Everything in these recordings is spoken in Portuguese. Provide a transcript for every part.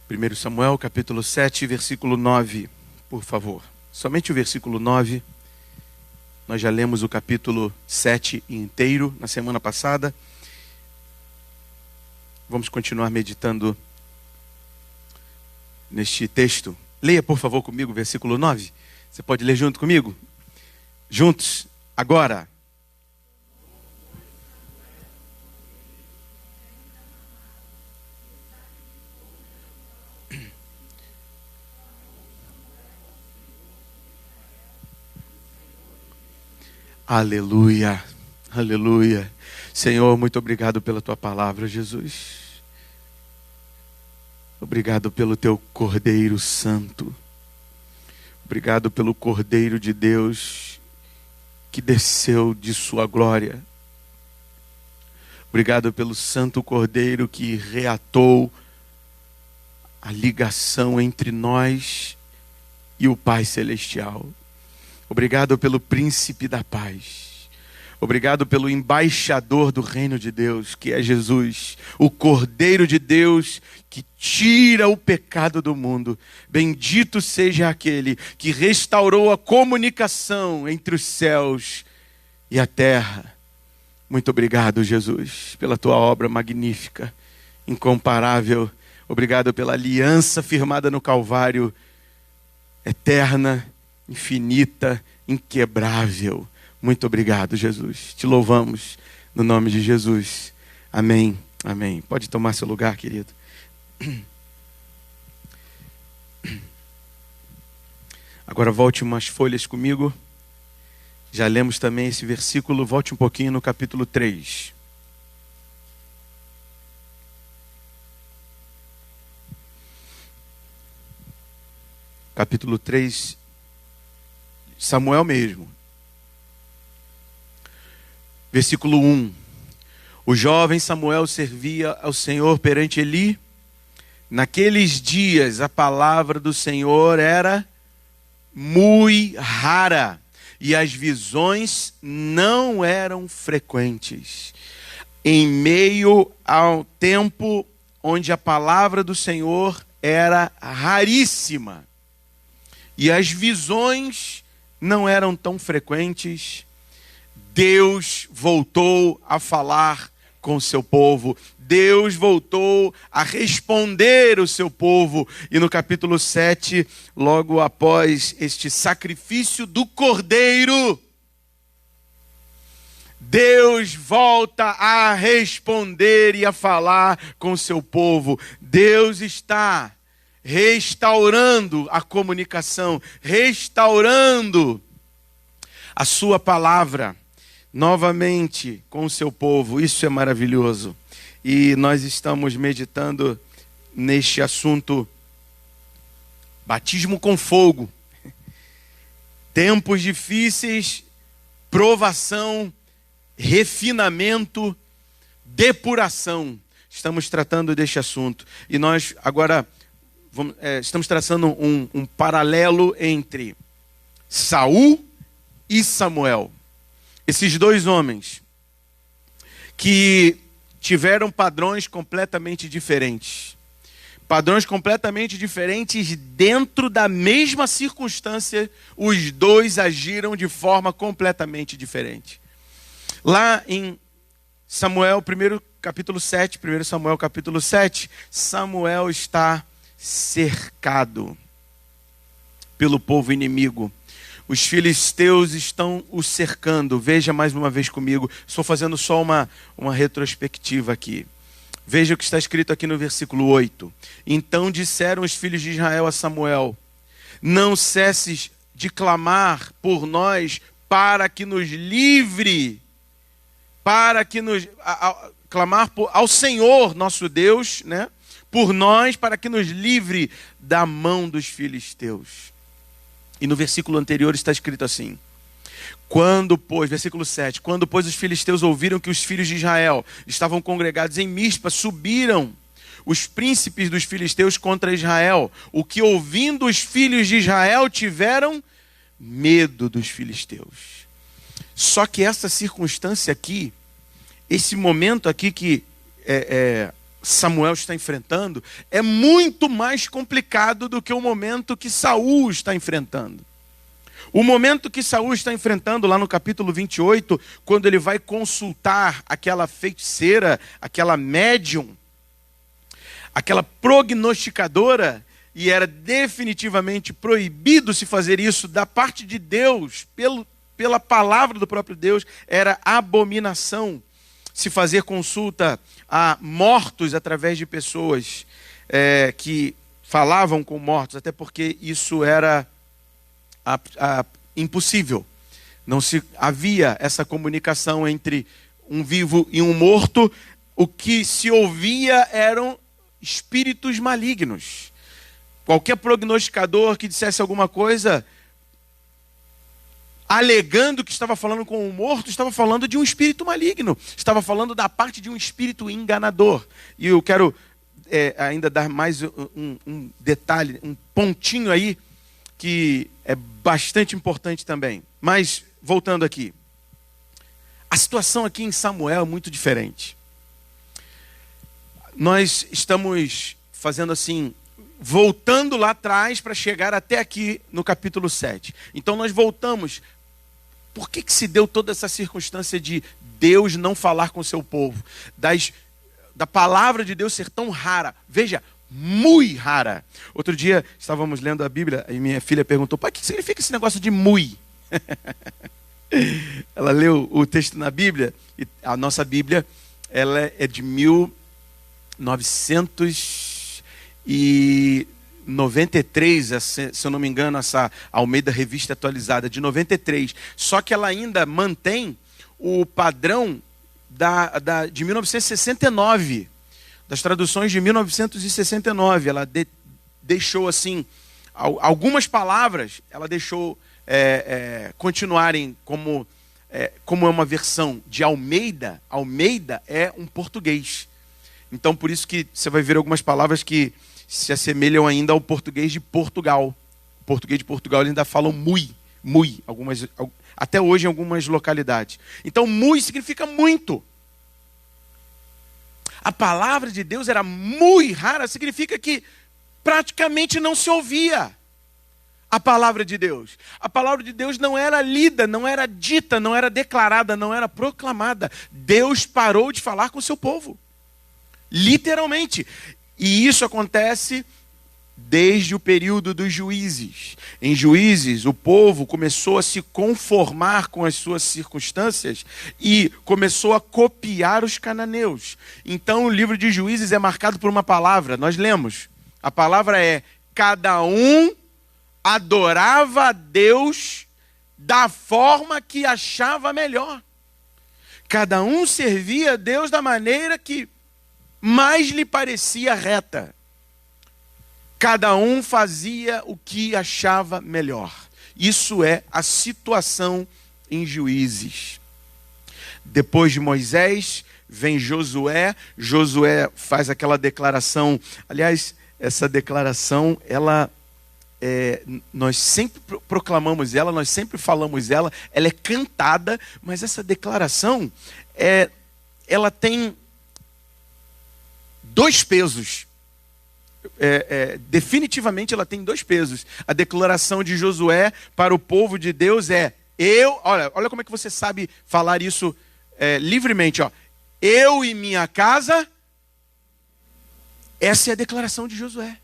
1 Samuel, capítulo 7, versículo 9, por favor. Somente o versículo 9. Nós já lemos o capítulo 7 inteiro na semana passada. Vamos continuar meditando neste texto. Leia, por favor, comigo o versículo 9. Você pode ler junto comigo? Juntos, agora. Aleluia, aleluia. Senhor, muito obrigado pela tua palavra, Jesus. Obrigado pelo teu Cordeiro Santo. Obrigado pelo Cordeiro de Deus que desceu de sua glória. Obrigado pelo Santo Cordeiro que reatou a ligação entre nós e o Pai Celestial. Obrigado pelo Príncipe da Paz. Obrigado pelo embaixador do reino de Deus, que é Jesus, o Cordeiro de Deus que tira o pecado do mundo. Bendito seja aquele que restaurou a comunicação entre os céus e a terra. Muito obrigado, Jesus, pela tua obra magnífica, incomparável. Obrigado pela aliança firmada no Calvário, eterna, infinita, inquebrável. Muito obrigado, Jesus. Te louvamos no nome de Jesus. Amém. Amém. Pode tomar seu lugar, querido. Agora volte umas folhas comigo. Já lemos também esse versículo. Volte um pouquinho no capítulo 3. Capítulo 3, Samuel mesmo. Versículo 1. O jovem Samuel servia ao Senhor perante Eli. Naqueles dias a palavra do Senhor era muito rara e as visões não eram frequentes. Em meio ao tempo onde a palavra do Senhor era raríssima e as visões não eram tão frequentes, Deus voltou a falar com o seu povo. Deus voltou a responder o seu povo. E no capítulo 7, logo após este sacrifício do Cordeiro, Deus volta a responder e a falar com o seu povo. Deus está restaurando a comunicação, restaurando a sua palavra novamente com o seu povo. Isso é maravilhoso. E nós estamos meditando neste assunto, batismo com fogo. Tempos difíceis, provação, refinamento, depuração. Estamos tratando deste assunto. E nós agora estamos traçando um paralelo entre Saul e Samuel. Esses dois homens que tiveram padrões completamente diferentes. Padrões completamente diferentes dentro da mesma circunstância, os dois agiram de forma completamente diferente. Lá em Samuel, capítulo 7, 1 Samuel capítulo 7, Samuel está cercado pelo povo inimigo. Os filisteus estão o cercando. Veja mais uma vez comigo. Estou fazendo só uma retrospectiva aqui. Veja o que está escrito aqui no versículo 8. Então disseram os filhos de Israel a Samuel: não cesses de clamar por nós para que nos livre, clamar ao Senhor nosso Deus, né? Por nós, para que nos livre da mão dos filisteus. E no versículo anterior está escrito assim: versículo 7, quando pois os filisteus ouviram que os filhos de Israel estavam congregados em Mispa, subiram os príncipes dos filisteus contra Israel, o que ouvindo os filhos de Israel tiveram medo dos filisteus. Só que essa circunstância aqui, esse momento aqui que Samuel está enfrentando é muito mais complicado do que o momento que Saul está enfrentando. O momento que Saul está enfrentando lá no capítulo 28, quando ele vai consultar aquela feiticeira, aquela médium, aquela prognosticadora, e era definitivamente proibido se fazer isso da parte de Deus, pela palavra do próprio Deus, era abominação se fazer consulta a mortos através de pessoas que falavam com mortos, até porque isso era impossível. Não se havia essa comunicação entre um vivo e um morto. O que se ouvia eram espíritos malignos. Qualquer prognosticador que dissesse alguma coisa alegando que estava falando com um morto, estava falando de um espírito maligno, estava falando da parte de um espírito enganador. E eu quero ainda dar mais um detalhe, um pontinho aí, que é bastante importante também. Mas, voltando aqui, a situação aqui em Samuel é muito diferente. Nós estamos fazendo assim, voltando lá atrás para chegar até aqui no capítulo 7. Então nós voltamos. Por que se deu toda essa circunstância de Deus não falar com o seu povo? Da palavra de Deus ser tão rara. Veja, muito rara. Outro dia estávamos lendo a Bíblia e minha filha perguntou: pai, o que significa esse negócio de muito? Ela leu o texto na Bíblia, e a nossa Bíblia ela é de 1993, se eu não me engano, essa Almeida Revista Atualizada, de 93. Só que ela ainda mantém o padrão de 1969, das traduções de 1969. Ela deixou assim, algumas palavras, ela deixou continuarem como é uma versão de Almeida. Almeida é um português. Então, por isso que você vai ver algumas palavras que se assemelham ainda ao português de Portugal. O português de Portugal eles ainda falam muito, até hoje em algumas localidades. Então, muito significa muito. A palavra de Deus era muito rara, significa que praticamente não se ouvia a palavra de Deus. A palavra de Deus não era lida, não era dita, não era declarada, não era proclamada. Deus parou de falar com o seu povo. Literalmente. E isso acontece desde o período dos juízes. Em Juízes, o povo começou a se conformar com as suas circunstâncias e começou a copiar os cananeus. Então o livro de Juízes é marcado por uma palavra. Nós lemos. A palavra é: cada um adorava a Deus da forma que achava melhor. Cada um servia a Deus da maneira que mais lhe parecia reta. Cada um fazia o que achava melhor. Isso é a situação em Juízes. Depois de Moisés, vem Josué. Josué faz aquela declaração. Aliás, essa declaração, nós sempre proclamamos ela, nós sempre falamos ela. Ela é cantada, mas essa declaração, ela tem dois pesos. Definitivamente ela tem dois pesos. A declaração de Josué para o povo de Deus olha como é que você sabe falar isso livremente. Eu e minha casa. Essa é a declaração de Josué.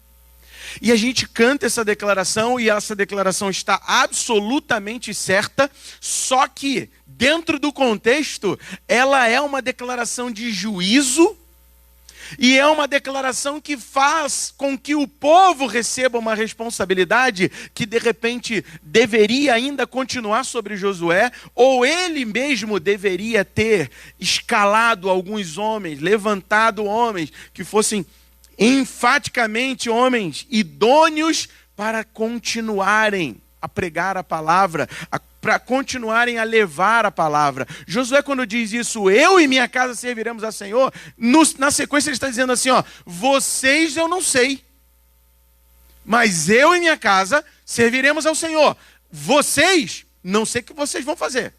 E a gente canta essa declaração, e essa declaração está absolutamente certa, só que dentro do contexto ela é uma declaração de juízo. E é uma declaração que faz com que o povo receba uma responsabilidade que de repente deveria ainda continuar sobre Josué, ou ele mesmo deveria ter escalado alguns homens, levantado homens que fossem enfaticamente homens idôneos para continuarem a pregar a palavra, para continuarem a levar a palavra. Josué, quando diz isso, eu e minha casa serviremos ao Senhor, na sequência ele está dizendo assim, vocês eu não sei, mas eu e minha casa serviremos ao Senhor. Vocês, não sei o que vocês vão fazer.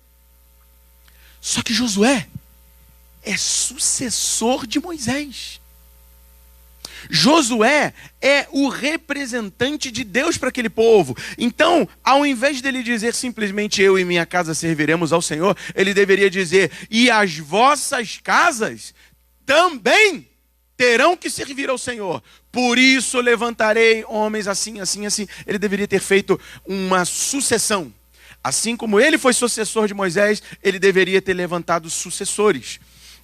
Só que Josué é sucessor de Moisés. Josué é o representante de Deus para aquele povo. Então, ao invés dele dizer simplesmente eu e minha casa serviremos ao Senhor, ele deveria dizer, e as vossas casas também terão que servir ao Senhor. Por isso levantarei homens assim, assim, assim. Ele deveria ter feito uma sucessão. Assim como ele foi sucessor de Moisés, ele deveria ter levantado sucessores.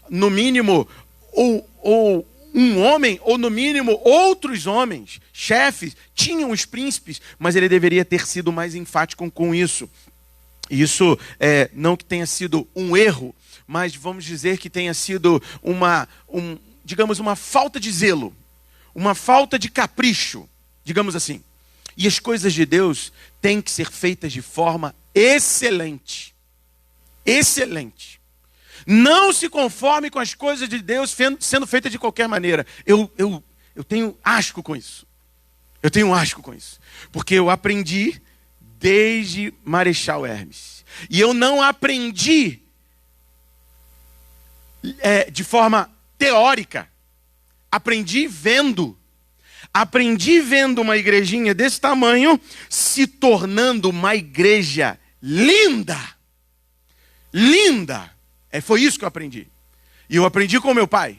No mínimo, ou um homem, ou no mínimo outros homens, chefes, tinham os príncipes, mas ele deveria ter sido mais enfático com isso. Isso não que tenha sido um erro, mas vamos dizer que tenha sido digamos, uma falta de zelo, uma falta de capricho, digamos assim. E as coisas de Deus têm que ser feitas de forma excelente. Excelente. Não se conforme com as coisas de Deus sendo feitas de qualquer maneira. Eu tenho asco com isso. Eu tenho asco com isso. Porque eu aprendi desde Marechal Hermes. E eu não aprendi de forma teórica. Aprendi vendo. Aprendi vendo uma igrejinha desse tamanho se tornando uma igreja linda. Linda. Foi isso que eu aprendi. E eu aprendi com meu pai.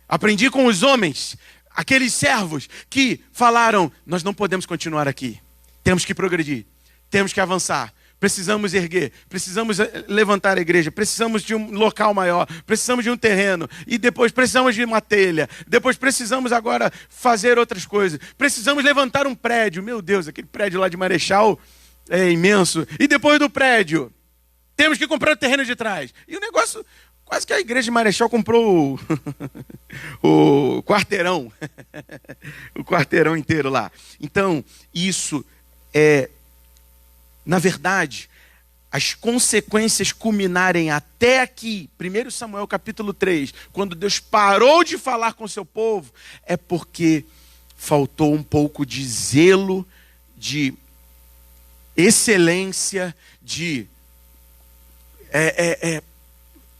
Aprendi com os homens, aqueles servos que falaram, nós não podemos continuar aqui. Temos que progredir. Temos que avançar. Precisamos erguer, precisamos levantar a igreja, precisamos de um local maior, precisamos de um terreno, e depois precisamos de uma telha, depois precisamos agora fazer outras coisas, precisamos levantar um prédio. Meu Deus, aquele prédio lá de Marechal é imenso. E depois do prédio, temos que comprar o terreno de trás. E o negócio, quase que a igreja de Marechal comprou o quarteirão, o quarteirão inteiro lá. Então, isso na verdade, as consequências culminarem até aqui, 1 Samuel capítulo 3, quando Deus parou de falar com o seu povo, é porque faltou um pouco de zelo, de excelência, de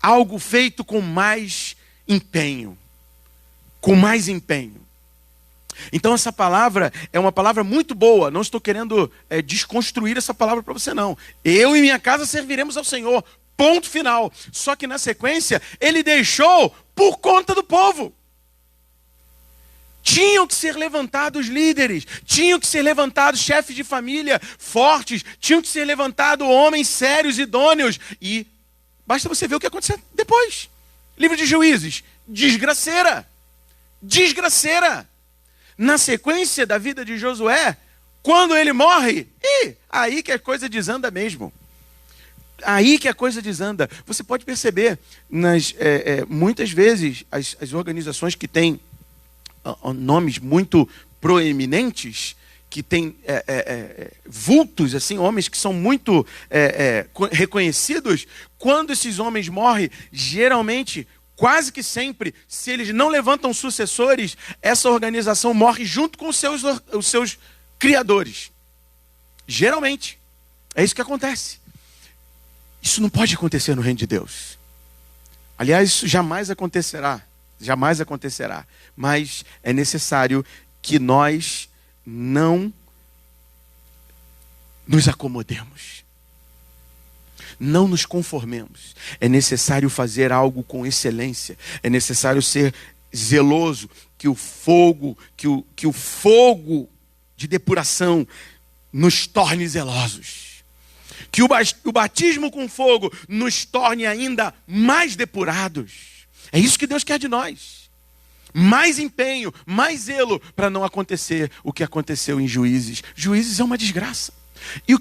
algo feito com mais empenho. Com mais empenho. Então essa palavra é uma palavra muito boa. Não estou querendo desconstruir essa palavra para você, não. Eu e minha casa serviremos ao Senhor. Ponto final. Só que na sequência, ele deixou por conta do povo. Tinham que ser levantados líderes. Tinham que ser levantados chefes de família fortes. Tinham que ser levantados homens sérios, idôneos. E basta você ver o que aconteceu depois. Livro de Juízes. Desgraceira. Desgraceira. Na sequência da vida de Josué, quando ele morre, aí que a coisa desanda mesmo. Aí que a coisa desanda. Você pode perceber, muitas vezes, as organizações que têm nomes muito proeminentes, que têm vultos, assim, homens que são muito reconhecidos, quando esses homens morrem, geralmente, quase que sempre, se eles não levantam sucessores, essa organização morre junto com os seus criadores. Geralmente. É isso que acontece. Isso não pode acontecer no reino de Deus. Aliás, isso jamais acontecerá. Jamais acontecerá. Mas é necessário que nós não nos acomodemos. Não nos conformemos. É necessário fazer algo com excelência. É necessário ser zeloso, que o fogo de depuração nos torne zelosos. Que o batismo com fogo nos torne ainda mais depurados. É isso que Deus quer de nós. Mais empenho, mais zelo, para não acontecer o que aconteceu em Juízes. Juízes é uma desgraça. E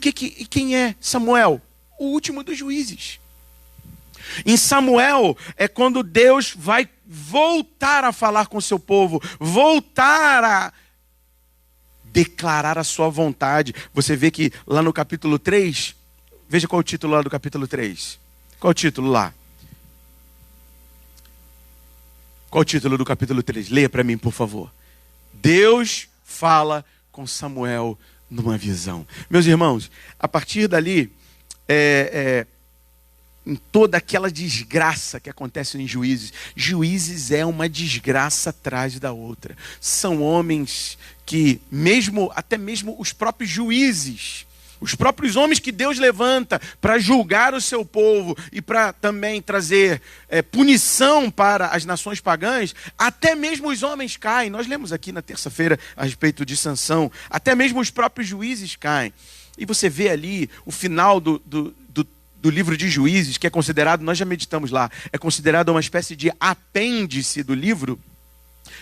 quem é Samuel? O último dos juízes. Em Samuel é quando Deus vai voltar a falar com o seu povo, voltar a declarar a sua vontade. Você vê que lá no capítulo 3, veja qual é o título lá do capítulo 3. Qual é o título lá? Qual é o título do capítulo 3? Leia para mim, por favor. Deus fala com Samuel numa visão. Meus irmãos, a partir dali, em toda aquela desgraça que acontece em Juízes. Juízes é uma desgraça atrás da outra. São homens que, até mesmo os próprios juízes, os próprios homens que Deus levanta para julgar o seu povo e para também trazer punição para as nações pagãs, até mesmo os homens caem. Nós lemos aqui na terça-feira a respeito de Sansão. Até mesmo os próprios juízes caem. E você vê ali o final do livro de Juízes, que é considerado, nós já meditamos lá, é considerado uma espécie de apêndice do livro,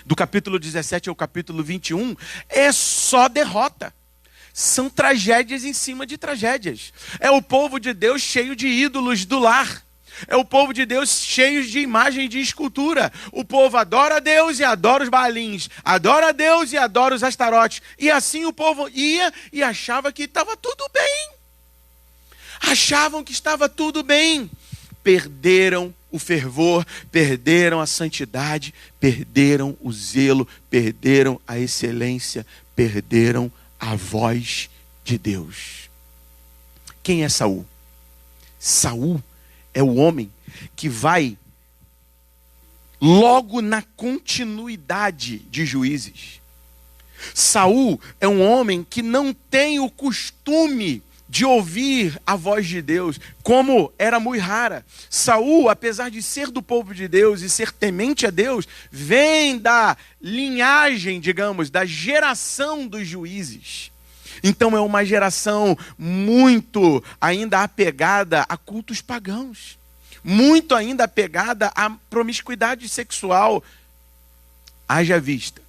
do capítulo 17 ao capítulo 21, é só derrota. São tragédias em cima de tragédias. É o povo de Deus cheio de ídolos do lar. É o povo de Deus cheio de imagem de escultura. O povo adora a Deus e adora os Baalins. Adora a Deus e adora os Astarotes. E assim o povo ia e achava que estava tudo bem. Achavam que estava tudo bem. Perderam o fervor, perderam a santidade, perderam o zelo, perderam a excelência, perderam a voz de Deus. Quem é Saul? Saul é o homem que vai logo na continuidade de Juízes. Saul é um homem que não tem o costume de ouvir a voz de Deus, como era muito rara. Saul, apesar de ser do povo de Deus e ser temente a Deus, vem da linhagem, digamos, da geração dos juízes. Então é uma geração muito ainda apegada a cultos pagãos, muito ainda apegada à promiscuidade sexual. Haja vista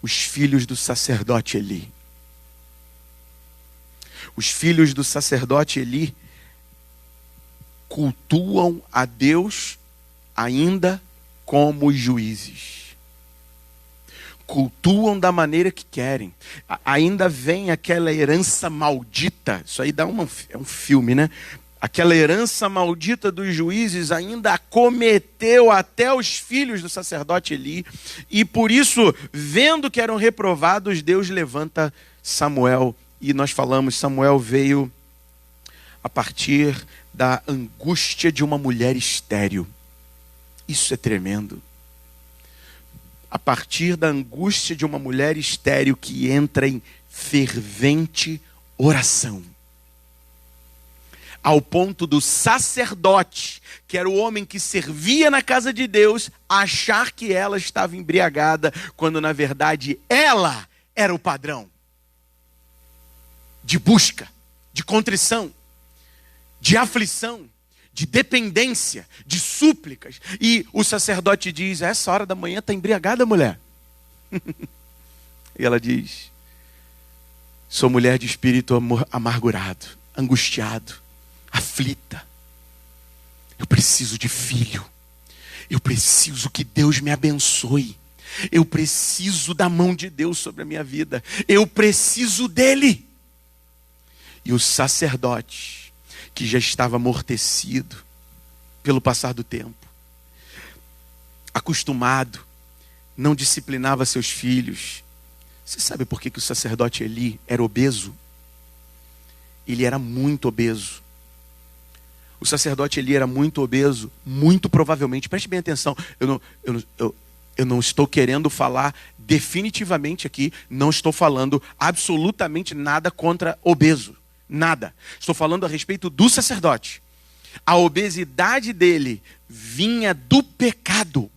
os filhos do sacerdote Eli. Os filhos do sacerdote Eli cultuam a Deus ainda como os juízes. Cultuam da maneira que querem. Ainda vem aquela herança maldita. Isso aí é um filme, né? Aquela herança maldita dos juízes ainda acometeu até os filhos do sacerdote Eli. E por isso, vendo que eram reprovados, Deus levanta Samuel. E nós falamos, Samuel veio a partir da angústia de uma mulher estéril. Isso é tremendo. A partir da angústia de uma mulher estéril que entra em fervente oração. Ao ponto do sacerdote, que era o homem que servia na casa de Deus, achar que ela estava embriagada, quando na verdade ela era o padrão de busca, de contrição, de aflição, de dependência, de súplicas. E o sacerdote diz: a essa hora da manhã está embriagada, mulher? E ela diz: sou mulher de espírito amargurado, angustiado, aflita. Eu preciso de filho. Eu preciso que Deus me abençoe. Eu preciso da mão de Deus sobre a minha vida. Eu preciso dele. E o sacerdote, que já estava amortecido pelo passar do tempo, acostumado, não disciplinava seus filhos. Você sabe por que o sacerdote Eli era obeso? Ele era muito obeso. O sacerdote Eli era muito obeso, muito provavelmente, preste bem atenção, eu não estou querendo falar definitivamente aqui, não estou falando absolutamente nada contra obeso. Nada. Estou falando a respeito do sacerdote. A obesidade dele vinha do pecado.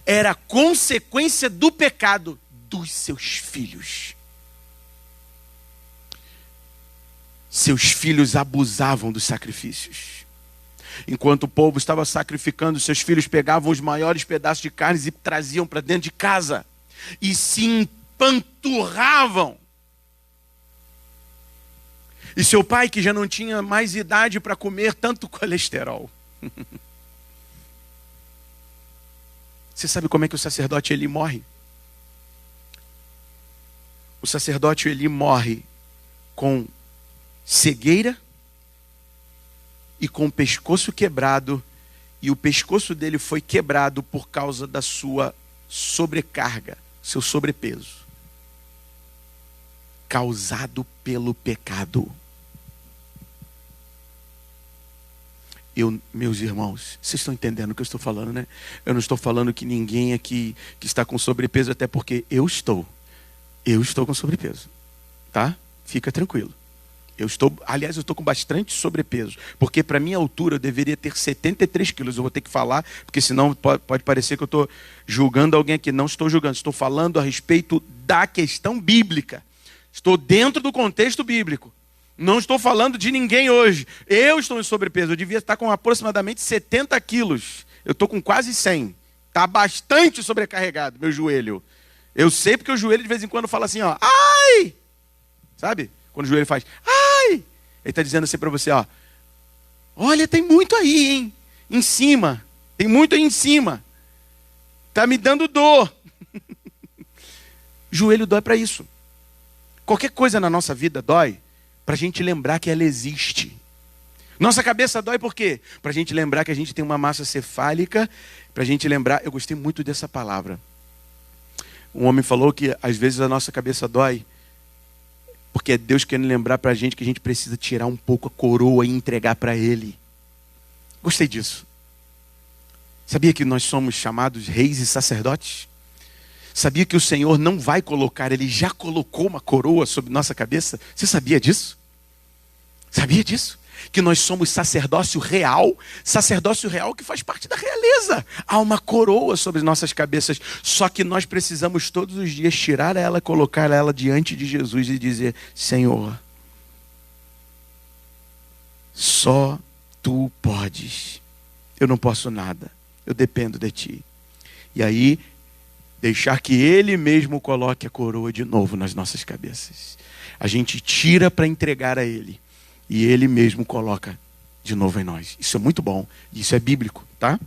Era consequência do pecado dos seus filhos. Seus filhos abusavam dos sacrifícios. Enquanto o povo estava sacrificando, seus filhos pegavam os maiores pedaços de carne e traziam para dentro de casa. E se empanturravam. E seu pai, que já não tinha mais idade para comer tanto colesterol. Você sabe como é que o sacerdote Eli morre? O sacerdote Eli morre com cegueira e com o pescoço quebrado. E o pescoço dele foi quebrado por causa da sua sobrecarga, seu sobrepeso. Causado pelo pecado. Meus irmãos, vocês estão entendendo o que eu estou falando, né? Eu não estou falando que ninguém aqui que está com sobrepeso, até porque eu estou com sobrepeso, tá? Fica tranquilo. Aliás, eu estou com bastante sobrepeso, porque para minha altura eu deveria ter 73 quilos. Eu vou ter que falar, porque senão pode parecer que eu estou julgando alguém aqui. Não estou julgando, estou falando a respeito da questão bíblica. Estou dentro do contexto bíblico. Não estou falando de ninguém hoje. Eu estou em sobrepeso, eu devia estar com aproximadamente 70 quilos. Eu estou com quase 100. Está bastante sobrecarregado, meu joelho. Eu sei porque o joelho de vez em quando fala assim, ó, ai! Sabe? Quando o joelho faz, ai! Ele está dizendo assim para você, ó, olha, tem muito aí, hein? Em cima. Tem muito aí em cima. Está me dando dor. Joelho dói para isso. Qualquer coisa na nossa vida dói para a gente lembrar que ela existe. Nossa cabeça dói por quê? Para a gente lembrar que a gente tem uma massa cefálica, para a gente lembrar, eu gostei muito dessa palavra. Um homem falou que às vezes a nossa cabeça dói, porque é Deus querendo lembrar para a gente que a gente precisa tirar um pouco a coroa e entregar para Ele. Gostei disso. Sabia que nós somos chamados reis e sacerdotes? Sabia que o Senhor não vai colocar, Ele já colocou uma coroa sobre nossa cabeça? Você sabia disso? Sabia disso? Que nós somos sacerdócio real que faz parte da realeza. Há uma coroa sobre nossas cabeças, só que nós precisamos todos os dias tirar ela, colocar ela diante de Jesus e dizer, Senhor, só Tu podes. Eu não posso nada, eu dependo de Ti. E aí, deixar que Ele mesmo coloque a coroa de novo nas nossas cabeças. A gente tira para entregar a Ele. E Ele mesmo coloca de novo em nós. Isso é muito bom. Isso é bíblico, tá?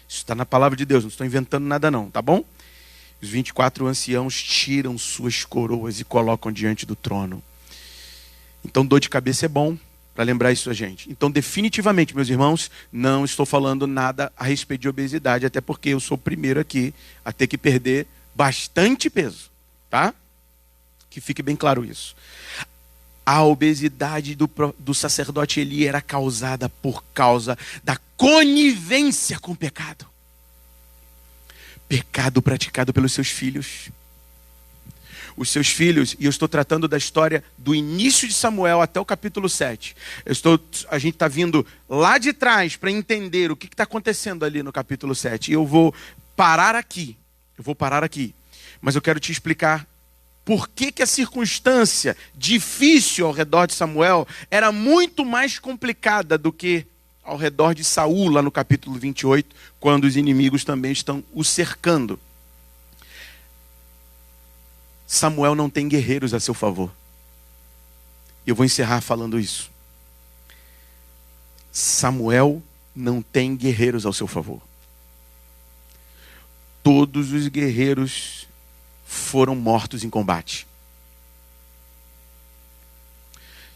Isso está na palavra de Deus. Não estou inventando nada não, tá bom? Os 24 anciãos tiram suas coroas e colocam diante do trono. Então dor de cabeça é bom, para lembrar isso a gente. Então definitivamente, meus irmãos, não estou falando nada a respeito de obesidade, até porque eu sou o primeiro aqui a ter que perder bastante peso, tá? Que fique bem claro isso. A obesidade do sacerdote Eli era causada por causa da conivência com o pecado. Pecado praticado pelos seus filhos. Os seus filhos, e eu estou tratando da história do início de Samuel até o capítulo 7. A gente está vindo lá de trás para entender o que está acontecendo ali no capítulo 7. E eu vou parar aqui. Mas eu quero te explicar por que a circunstância difícil ao redor de Samuel era muito mais complicada do que ao redor de Saul, lá no capítulo 28, quando os inimigos também estão o cercando. Samuel não tem guerreiros a seu favor. Eu vou encerrar falando isso. Samuel não tem guerreiros ao seu favor. Todos os guerreiros foram mortos em combate.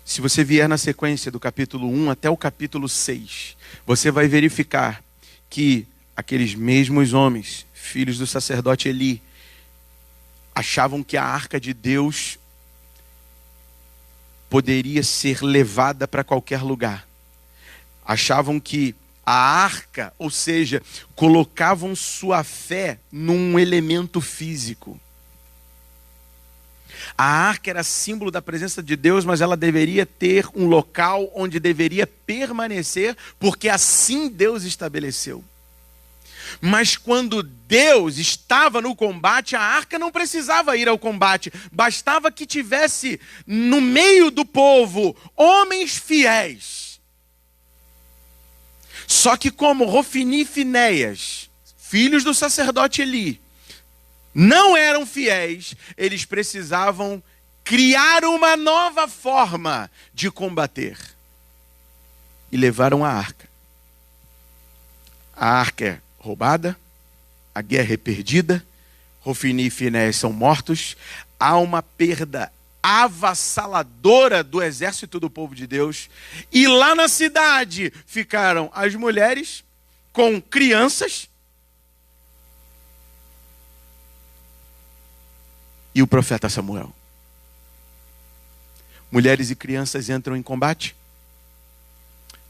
Se você vier na sequência do capítulo 1 até o capítulo 6, você vai verificar que aqueles mesmos homens, filhos do sacerdote Eli, achavam que a arca de Deus poderia ser levada para qualquer lugar. Achavam que a arca, ou seja, colocavam sua fé num elemento físico. A arca era símbolo da presença de Deus, mas ela deveria ter um local onde deveria permanecer, porque assim Deus estabeleceu. Mas quando Deus estava no combate, a arca não precisava ir ao combate. Bastava que tivesse no meio do povo homens fiéis. Só que como Rofini e Finéias, filhos do sacerdote Eli, não eram fiéis, eles precisavam criar uma nova forma de combater. E levaram a arca. A arca é roubada, a guerra é perdida, Rofini e Finéias são mortos, há uma perda avassaladora do exército do povo de Deus, e lá na cidade ficaram as mulheres com crianças e o profeta Samuel. Mulheres e crianças entram em combate.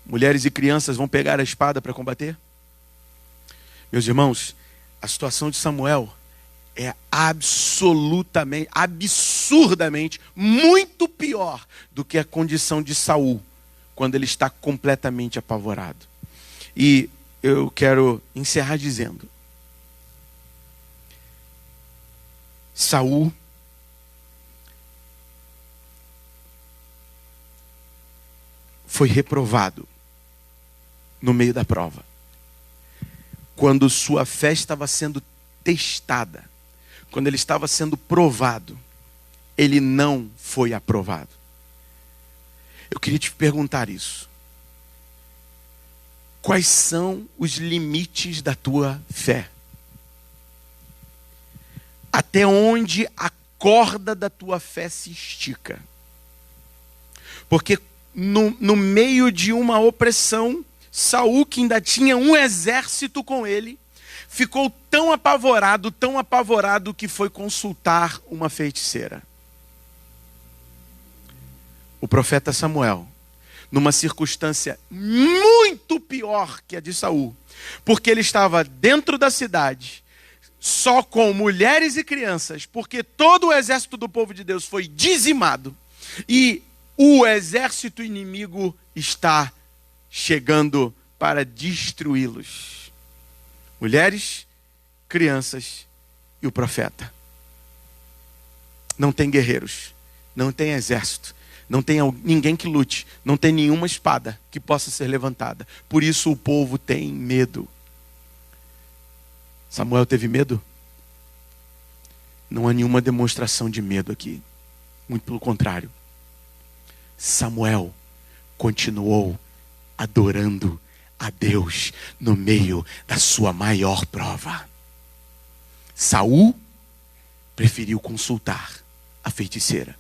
Mulheres e crianças vão pegar a espada para combater? Meus irmãos, a situação de Samuel é absolutamente, absurdamente, muito pior do que a condição de Saul, quando ele está completamente apavorado. E eu quero encerrar dizendo: Saul foi reprovado no meio da prova. Quando sua fé estava sendo testada, quando ele estava sendo provado, ele não foi aprovado. Eu queria te perguntar isso. Quais são os limites da tua fé? Até onde a corda da tua fé se estica? Porque no meio de uma opressão, Saul, que ainda tinha um exército com ele, ficou tão apavorado que foi consultar uma feiticeira. O profeta Samuel, numa circunstância muito pior que a de Saul, porque ele estava dentro da cidade, só com mulheres e crianças, porque todo o exército do povo de Deus foi dizimado, e o exército inimigo está chegando para destruí-los. Mulheres, crianças e o profeta. Não tem guerreiros, não tem exército, não tem ninguém que lute, não tem nenhuma espada que possa ser levantada. Por isso o povo tem medo. Samuel teve medo? Não há nenhuma demonstração de medo aqui. Muito pelo contrário. Samuel continuou adorando a Deus no meio da sua maior prova. Saul preferiu consultar a feiticeira.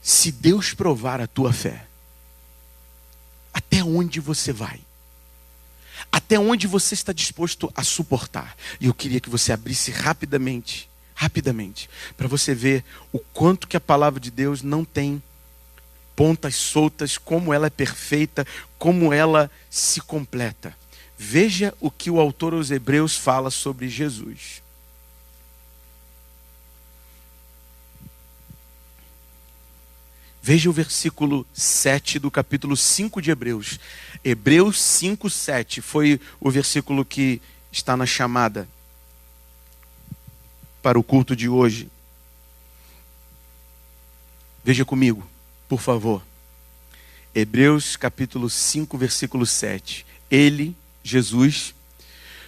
Se Deus provar a tua fé, até onde você vai? Até onde você está disposto a suportar? E eu queria que você abrisse rapidamente, para você ver o quanto que a palavra de Deus não tem pontas soltas, como ela é perfeita, como ela se completa. Veja o que o autor aos Hebreus fala sobre Jesus. Veja o versículo 7 do capítulo 5 de Hebreus. Hebreus 5, 7 foi o versículo que está na chamada para o culto de hoje. Veja comigo, por favor. Hebreus capítulo 5, versículo 7. Ele, Jesus,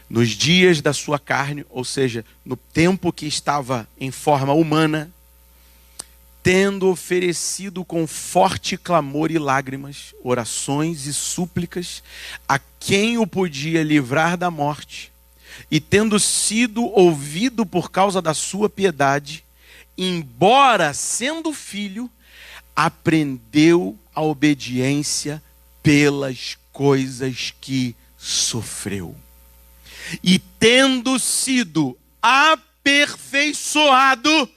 nos dias da sua carne, ou seja, no tempo que estava em forma humana, tendo oferecido com forte clamor e lágrimas, orações e súplicas, a quem o podia livrar da morte, e tendo sido ouvido por causa da sua piedade, embora sendo filho, aprendeu a obediência pelas coisas que sofreu. E tendo sido aperfeiçoado,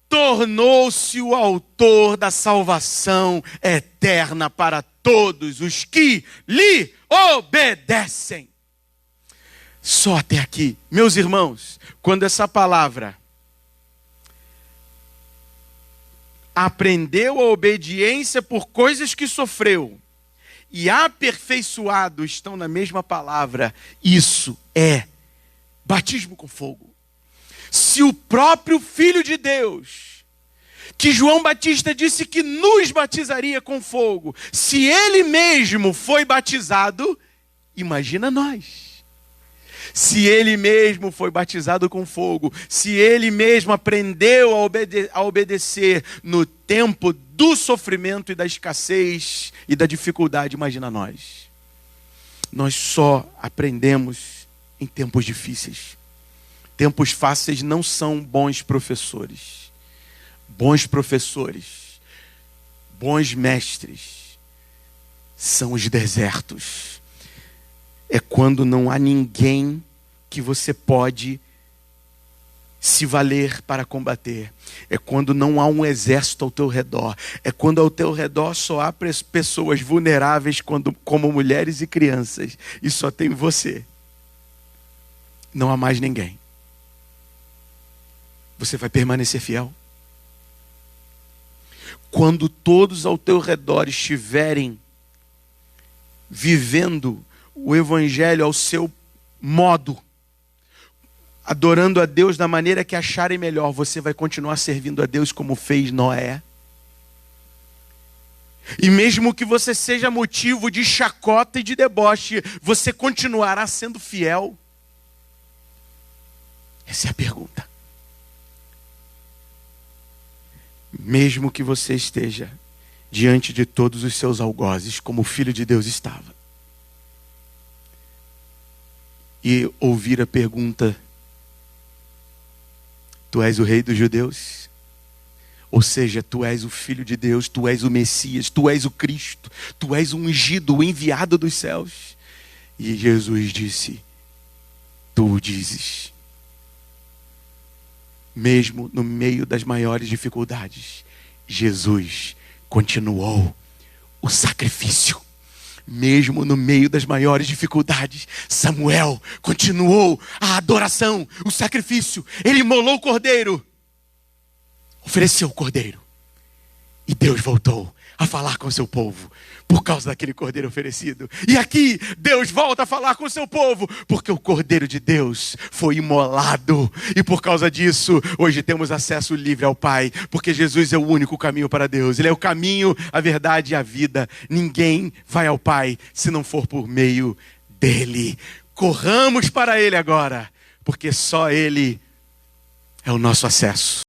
tornou-se o autor da salvação eterna para todos os que lhe obedecem. Só até aqui. Meus irmãos, quando essa palavra aprendeu a obediência por coisas que sofreu e aperfeiçoado estão na mesma palavra, isso é batismo com fogo. Se o próprio Filho de Deus, que João Batista disse que nos batizaria com fogo, se ele mesmo foi batizado, imagina nós. Se ele mesmo foi batizado com fogo, se ele mesmo aprendeu a obedecer no tempo do sofrimento e da escassez e da dificuldade, imagina nós. Nós só aprendemos em tempos difíceis. Tempos fáceis não são bons professores. Bons professores, bons mestres, são os desertos. É quando não há ninguém que você pode se valer para combater. É quando não há um exército ao teu redor. É quando ao teu redor só há pessoas vulneráveis como mulheres e crianças. E só tem você. Não há mais ninguém. Você vai permanecer fiel? Quando todos ao teu redor estiverem vivendo o evangelho ao seu modo, adorando a Deus da maneira que acharem melhor, você vai continuar servindo a Deus como fez Noé? E mesmo que você seja motivo de chacota e de deboche, você continuará sendo fiel? Essa é a pergunta. Mesmo que você esteja diante de todos os seus algozes, como o Filho de Deus estava, e ouvir a pergunta: tu és o rei dos judeus? Ou seja, tu és o Filho de Deus, tu és o Messias, tu és o Cristo, tu és o ungido, o enviado dos céus. E Jesus disse: tu o dizes. Mesmo no meio das maiores dificuldades, Jesus continuou o sacrifício. Mesmo no meio das maiores dificuldades, Samuel continuou a adoração, o sacrifício. Ele imolou o cordeiro, ofereceu o cordeiro. E Deus voltou a falar com o seu povo por causa daquele cordeiro oferecido. E aqui Deus volta a falar com o seu povo porque o cordeiro de Deus foi imolado. E por causa disso, hoje temos acesso livre ao Pai, porque Jesus é o único caminho para Deus. Ele é o caminho, a verdade e a vida. Ninguém vai ao Pai se não for por meio dele. Corramos para ele agora, porque só ele é o nosso acesso.